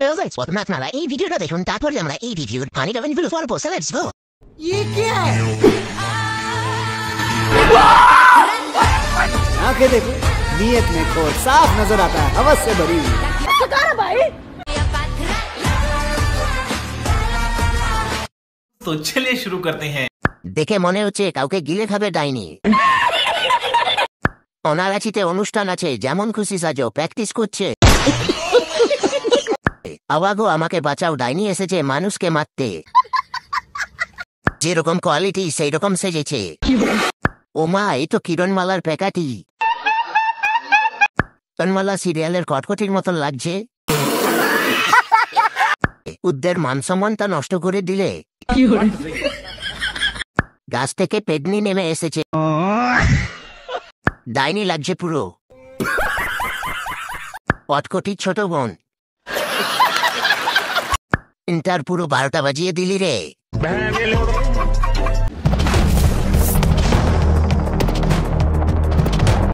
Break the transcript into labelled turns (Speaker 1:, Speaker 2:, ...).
Speaker 1: Hey guys, welcome back to my এই ভিডিওটা দেখুন তারপরে আমরা এই রিভিউর funny double video for post let's go.
Speaker 2: ये क्या है? आंखें देखो, नीयत में खोट साफ नजर आता है, हवस से भरी हुई।
Speaker 3: तो चलिए शुरू करते हैं।
Speaker 1: দেখে মনে হচ্ছে কাউকে গিলে খাবে ডাইনি। অনারাচিতে অনুষ্ঠান আছে, যেমন খুশি সাজো, প্র্যাকটিস করছে। আওয়াগো আমাকে বাঁচাও, ডাইনি এসেছে মানুষকে মারতে। যেরকম কোয়ালিটি সেই রকম সেজেছে। ওমা, এই তো কিরণমালার প্যাকাটি। কিরণমালা সিরিয়ালের কটকটির মতন লাগছে। উদ্দের মানসম্মানটা নষ্ট করে দিলে। গাছ থেকে পেডনি নেমে এসেছে। ডাইনি লাগছে পুরো। কটকটির ছোট বোন। ইন্টার পুরো 12টা বাজিয়ে দিলি রে।